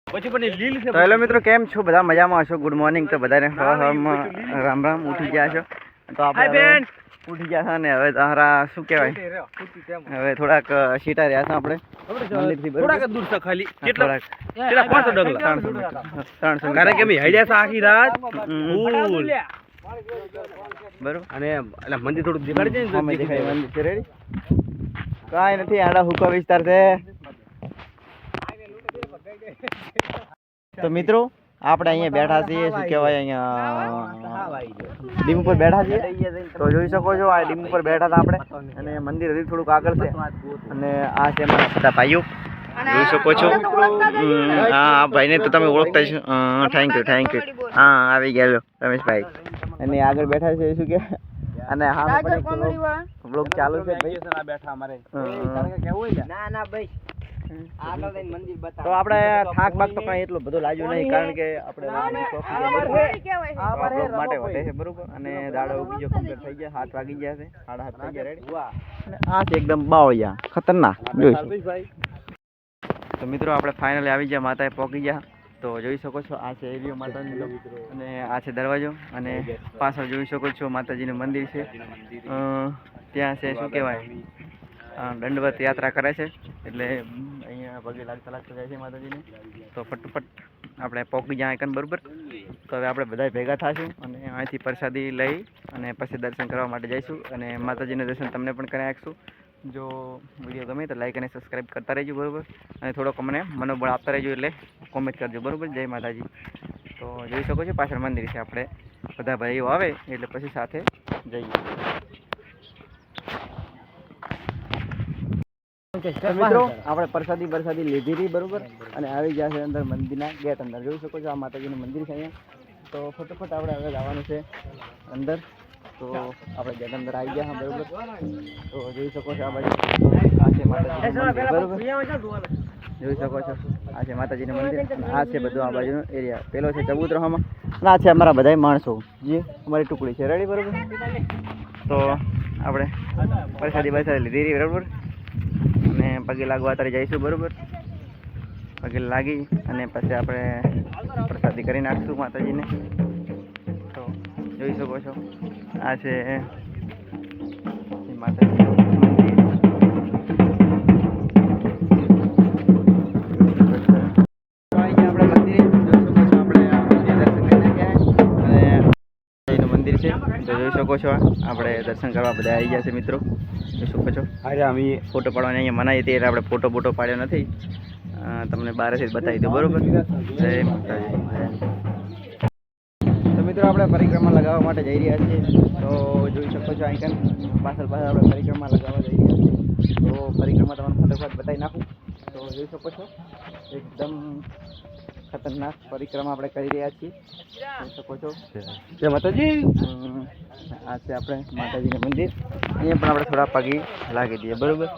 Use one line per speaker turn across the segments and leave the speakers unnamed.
તો હેલો મિત્રો, કેમ છો બધા? મજામાં હશો? Good morning. તો બધાને રામ રામ. ઉઠી ગયા છો તો આપણે ઉઠી ગયા છે ને હવે તારા શું કહેવાય, હવે થોડાક સીટા રહ્યા છે આપણે મંદિરથી, થોડાક દૂર છે ખાલી, કેટલા 500 ડગલા 300 કારણ કે અમે હેડ્યા છે આખી રાત ફૂલ બરોબર. અને એટલે મંદિર થોડું દેખાડી છે ને, દેખાય મંદિર છે રેડી. કાંઈ નથી, આડા હુકા વિસ્તાર છે. તો મિત્રો આપણે અહીંયા બેઠા છીએ, શું કહેવાય, અહીંયા ડીમ ઉપર બેઠા છીએ. તો જોઈ શકો છો આ ડીમ ઉપર બેઠા હતા આપણે, અને મંદિર હજી થોડુંક આગળ છે. અને આ છે મારા બધા ભાઈઓ, જોઈ શકો છો. હા ભાઈને તો તમે ઓળખતા છો. Thank you. હા આવી ગયા રમેશભાઈ, અને આગળ બેઠા છે શું કે, અને હા બ્લોગ ચાલુ છે ભાઈ. બેઠા અમારે ના ભાઈ. તો આપણે થાક બાક તો કઈ એટલો બધો લાગ્યો નહીં, કારણ કે આપણે માટે વટે છે બરોબર. અને દાડો બીજો કમ્પ્લીટ થઈ ગયા, 7 વાગી ગયા છે, 7:30 થઈ ગયા રેડી. અને આ છે એકદમ બાવળિયા ખતરનાક જોઈશું. તો મિત્રો આપણે ફાઇનલી આવી ગયા, માતાએ પહોંચી ગયા. તો જોઈ શકો છો આ છે એરિયો માતાજીનો, અને આ છે દરવાજો, અને પાછળ જોઈ શકો છો માતાજીનું મંદિર છે. ત્યાં છે શું કહેવાય, દંડવત યાત્રા કરે છે, એટલે અહીંયા પગે લાગતા જાય છે માતાજીને. તો ફટફટ આપણે પહોંચી જાય એકન બરોબર. તો હવે આપણે બધા ભેગા થઈશું અને અહીંથી પ્રસાદી લઈ અને પછી દર્શન કરવા માટે જઈશું, અને માતાજીના દર્શન તમને પણ કરી આપીશું. જો વિડીયો ગમે તો લાઈક અને સબસ્ક્રાઈબ કરતા રહેજો બરોબર, અને થોડોક અમને મનોબળ આપતા રહેજો, એટલે કોમેન્ટ કરજો બરોબર. જય માતાજી. તો જોઈ શકો છો પાછળ મંદિર છે, આપણે બધા ભાઈઓ આવે એટલે પછી સાથે જઈએ. મિત્રો આપણે પ્રસાદી લીધી હતી બરોબર, અને આવી ગયા છે અંદર મંદિરના ગેટ અંદર. જોઈ શકો છો આ માતાજીનું મંદિર છે અહીંયા. તો ફટોફટ આપણે હવે જવાનું છે અંદર. તો આપણે ગેટ અંદર આવી ગયા હા બરોબર. તો જોઈ શકો છો આ બાજુ આ છે માતાજીનું મંદિર બરોબર. જોઈ શકો છો આ છે માતાજીનું મંદિર, આ છે બધું આ બાજુનો એરિયા. પેલો છે ચબૂતરામાં, અને આ છે અમારા બધા માણસો, જે અમારી ટુકડી છે રેડી બરોબર. તો આપણે પ્રસાદી લીધી બરોબર, અને પગે લાગવા અત્યારે જઈશું બરોબર. પગે લાગી અને પછી આપણે પ્રસાદી કરી નાખશું માતાજીને. તો જોઈ શકો છો આ છે માતાજીનું મંદિર. આપણે મંદિરે જોઈ શકો છો, આપણે દર્શન કરી નાખ્યા, અને મંદિર છે. તો જોઈ શકો છો આપણે દર્શન કરવા બધા આવી ગયા છે મિત્રો. જોઈ શકો છો. અરે અમે ફોટો પાડવાની અહીંયા મનાઈ હતી, એટલે આપણે ફોટો પાડ્યો નથી. તમને બહારથી જ બતાવી દઉં બરોબર. જય માતાજી. તો મિત્રો આપણે પરિક્રમા લગાવવા માટે જઈ રહ્યા છીએ. તો જોઈ શકો છો આઈકન પાછળ આપણે પરિક્રમા લગાવવા જઈ રહ્યા છીએ. તો પરિક્રમા તમને ફટોફટ બતાવી નાખું. તો જોઈ શકો છો એકદમ ખતરનાક પરિક્રમા આપણે કરી રહ્યા છીએ. જોઈ શકો છો જય માતાજી. આ છે આપણે માતાજીનું મંદિર. અહીંયા પણ આપણે થોડા પગી લાગી દઈએ બરોબર.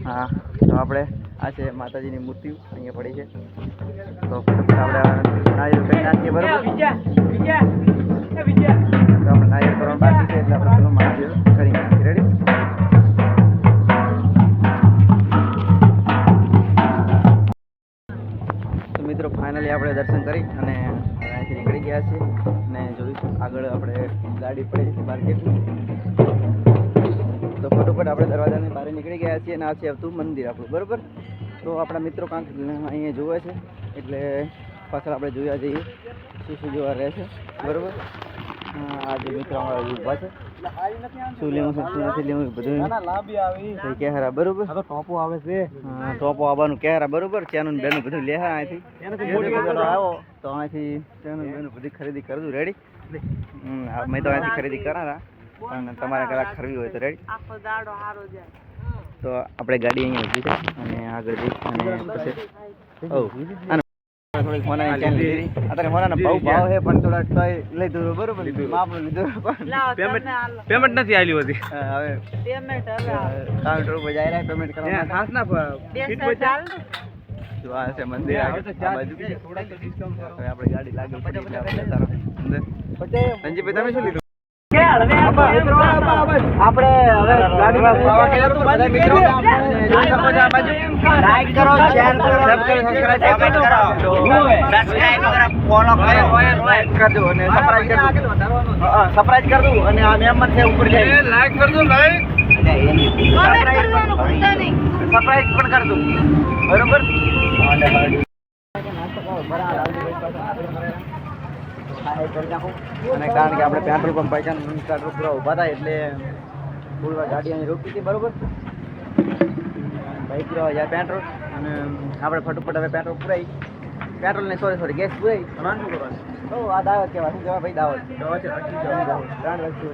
હા, તો આપણે આ છે માતાજીની મૂર્તિ અહીંયા પડી છે. તો આપણે નારિયેળ કરી નાખીએ બરોબર. તો આપણે નારિયેળ કરવાનું બાકી છે, એટલે આપણે નારિયેળ કરી નાખીએ રેડી. તો મિત્રો ફાઇનલી આપણે દર્શન કરી અને અહીંથી નીકળી ગયા છીએ, અને જોઈશું આગળ આપણે ગાડી પડી છે માર્કેટની. તો ફટોફટ આપણે દરવાજાની બહાર નીકળી ગયા છીએ, અને આ છે આવતું મંદિર આપણું બરોબર. તો આપણા મિત્રો કાંક અહીંયા જોવે છે, એટલે પાછળ આપણે જોયા જઈએ શું જોવા રહેશે બરોબર. આ જે મિત્રો અમારા ઊભા છે, શું લેવું છે શું નથી લેવું બધું કહેરા બરોબર. ટોપો આવે છે, હા ટોપો આવવાનું કહેરા બરોબર. ચેનું બેનું બધું લે અહીંથી આવો તો અહીંથી ચેનું બેનું બધી ખરીદી કરજો રેડી. મેં તો અહીંથી ખરીદી કરારા, અને તમારે કદાચ ખરીદી હોય તો રેડી. તો આપણે ગાડી અહીંયા ઊભી છે, અને આગળ જઈ અને પછી થોડીક હોનાની ચેન લીધી. અત્યારે હોનાનો ભાવ છે, પણ થોડાક તો લીધું બરોબર, માપનું લીધું. પેમેન્ટ નથી આવેલી હતી. હવે કાઉન્ટર ઉપર જઈ રહ્યા પેમેન્ટ કરવા. આ છે મંદિર આગળ બાજુ. હવે આપણે ગાડી લાગી પડી એટલે આપણે અંદર. સંજીભાઈ તમે શું લીધું? આપણે હવે ગાડીમાં જોઈ શકો છો આ બાજુ. લાઈક કરો, શેર કરો, સબસ્ક્રાઇબ કરો, ફોલો કરો, લાઈક કરજો અને સબસ્ક્રાઇબ કરજો. સબસ્ક્રાઇબ કરજો અને આ મેમ્બર છે ઉપર જાય લાઈક કરજો, લાઈક સબસ્ક્રાઇબ પણ કરજો. બરોબર. અને કારણ કે આપણે પેટ્રોલ પંપ પૈસા પૂરા ઉભા થાય એટલે થોડી વાર ગાડી અહીં રોકી હતી. બરોબર. ભાઈ પૂરા યાર પેટ્રોલ અને આપણે ફટોફટ હવે પેટ્રોલ પુરાઈ પેટ્રોલ ને સોરી ગેસ પુરાઈ. શું કરવાનું? તો આ દાવત કહેવાય. શું કહેવાય ભાઈ? દાવત છે. 3 વસ્તુ